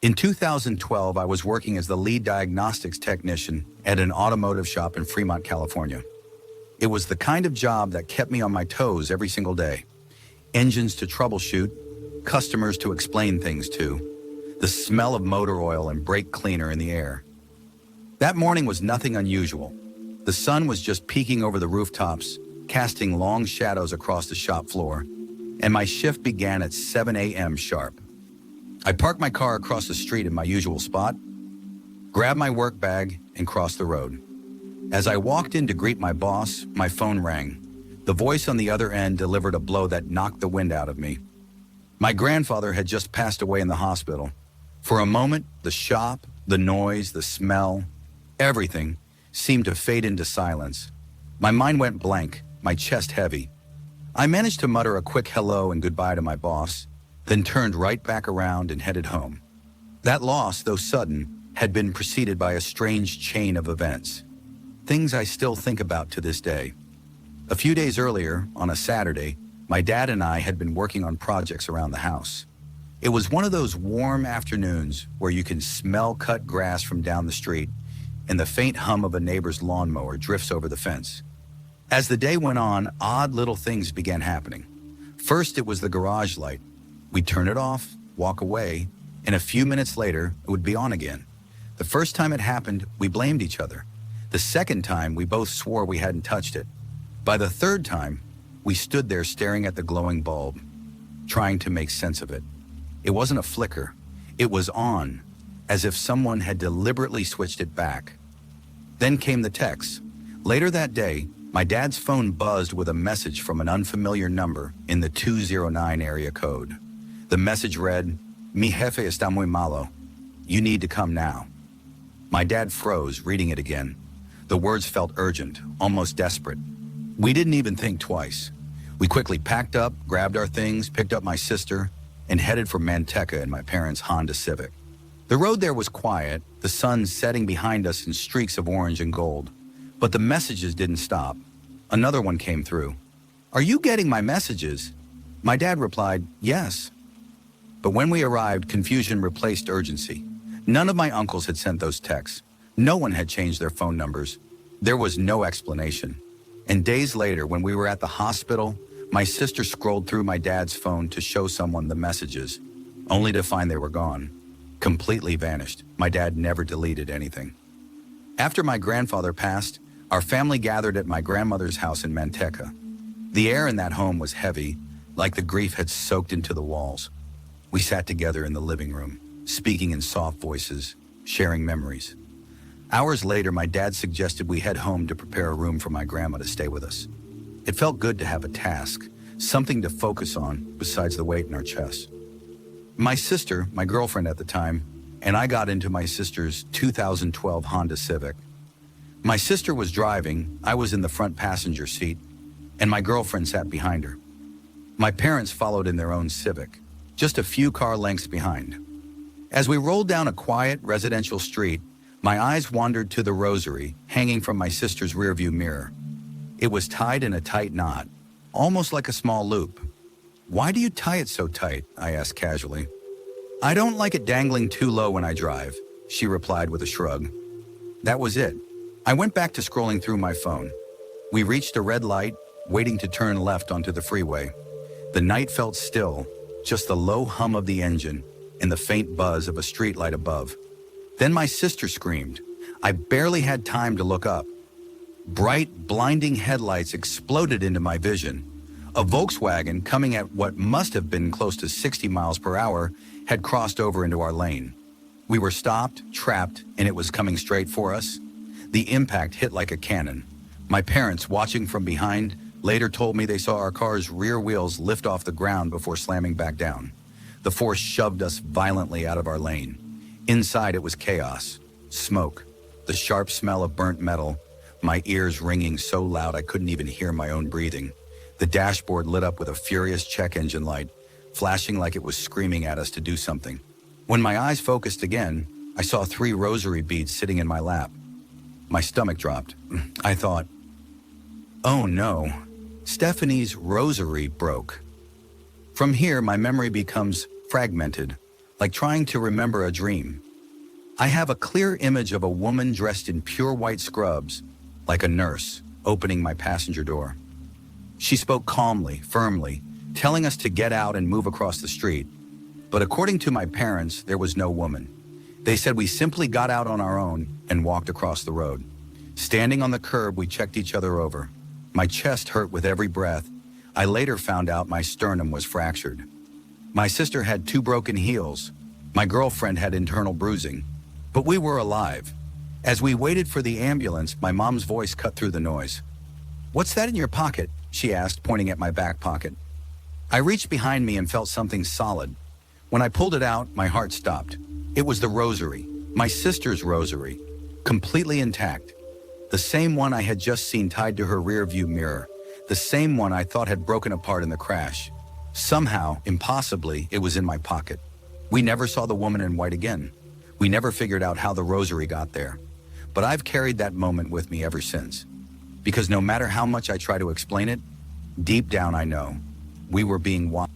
In 2012, I was working as the lead diagnostics technician at an automotive shop in Fremont, California. It was the kind of job that kept me on my toes every single day. Engines to troubleshoot, customers to explain things to, the smell of motor oil and brake cleaner in the air. That morning was nothing unusual. The sun was just peeking over the rooftops, casting long shadows across the shop floor, and my shift began at 7 a.m. sharp. I parked my car across the street in my usual spot, grabbed my work bag, and crossed the road. As I walked in to greet my boss, my phone rang. The voice on the other end delivered a blow that knocked the wind out of me. My grandfather had just passed away in the hospital. For a moment, the shop, the noise, the smell, everything seemed to fade into silence. My mind went blank, my chest heavy. I managed to mutter a quick hello and goodbye to my boss, then turned right back around and headed home. That loss, though sudden, had been preceded by a strange chain of events. Things I still think about to this day. A few days earlier, on a Saturday, my dad and I had been working on projects around the house. It was one of those warm afternoons where you can smell cut grass from down the street and the faint hum of a neighbor's lawnmower drifts over the fence. As the day went on, odd little things began happening. First, it was the garage light. We'd turn it off, walk away, and a few minutes later, it would be on again. The first time it happened, we blamed each other. The second time, we both swore we hadn't touched it. By the third time, we stood there staring at the glowing bulb, trying to make sense of it. It wasn't a flicker. It was on, as if someone had deliberately switched it back. Then came the text. Later that day, my dad's phone buzzed with a message from an unfamiliar number in the 209 area code. The message read, "Mi jefe está muy malo. You need to come now." My dad froze, reading it again. The words felt urgent, almost desperate. We didn't even think twice. We quickly packed up, grabbed our things, picked up my sister, and headed for Manteca in my parents' Honda Civic. The road there was quiet, the sun setting behind us in streaks of orange and gold. But the messages didn't stop. Another one came through. "Are you getting my messages?" My dad replied, "Yes." But when we arrived, confusion replaced urgency. None of my uncles had sent those texts. No one had changed their phone numbers. There was no explanation. And days later, when we were at the hospital, my sister scrolled through my dad's phone to show someone the messages, only to find they were gone. Completely vanished. My dad never deleted anything. After my grandfather passed, our family gathered at my grandmother's house in Manteca. The air in that home was heavy, like the grief had soaked into the walls. We sat together in the living room, speaking in soft voices, sharing memories. Hours later, my dad suggested we head home to prepare a room for my grandma to stay with us. It felt good to have a task, something to focus on besides the weight in our chests. My sister, my girlfriend at the time, and I got into my sister's 2012 Honda Civic. My sister was driving, I was in the front passenger seat, and my girlfriend sat behind her. My parents followed in their own Civic, just a few car lengths behind. As we rolled down a quiet residential street, my eyes wandered to the Rosary hanging from my sister's rearview mirror. It was tied in a tight knot, almost like a small loop. "Why do you tie it so tight?" I asked casually. "I don't like it dangling too low when I drive," she replied with a shrug. That was it. I went back to scrolling through my phone. We reached a red light, waiting to turn left onto the freeway. The night felt still, just the low hum of the engine and the faint buzz of a streetlight above. Then my sister screamed. I barely had time to look up. Bright, blinding headlights exploded into my vision. A Volkswagen, coming at what must have been close to 60 miles per hour, had crossed over into our lane. We were stopped, trapped, and it was coming straight for us. The impact hit like a cannon. My parents, watching from behind, later told me they saw our car's rear wheels lift off the ground before slamming back down. The force shoved us violently out of our lane. Inside, it was chaos, smoke, the sharp smell of burnt metal, my ears ringing so loud I couldn't even hear my own breathing. The dashboard lit up with a furious check engine light, flashing like it was screaming at us to do something. When my eyes focused again, I saw 3 rosary beads sitting in my lap. My stomach dropped. I thought, oh no, Stephanie's rosary broke. From here, my memory becomes fragmented. like trying to remember a dream. I have a clear image of a woman dressed in pure white scrubs, like a nurse, opening my passenger door. She spoke calmly, firmly, telling us to get out and move across the street. But according to my parents, there was no woman. They said we simply got out on our own and walked across the road. Standing on the curb, we checked each other over. My chest hurt with every breath. I later found out my sternum was fractured. My sister had 2 broken heels. My girlfriend had internal bruising. But we were alive. As we waited for the ambulance, my mom's voice cut through the noise. "What's that in your pocket?" she asked, pointing at my back pocket. I reached behind me and felt something solid. When I pulled it out, my heart stopped. It was the rosary, my sister's rosary, completely intact. The same one I had just seen tied to her rear-view mirror, the same one I thought had broken apart in the crash. Somehow, impossibly, it was in my pocket. We never saw the woman in white again. We never figured out how the rosary got there. But I've carried that moment with me ever since. Because no matter how much I try to explain it, deep down I know we were being watched.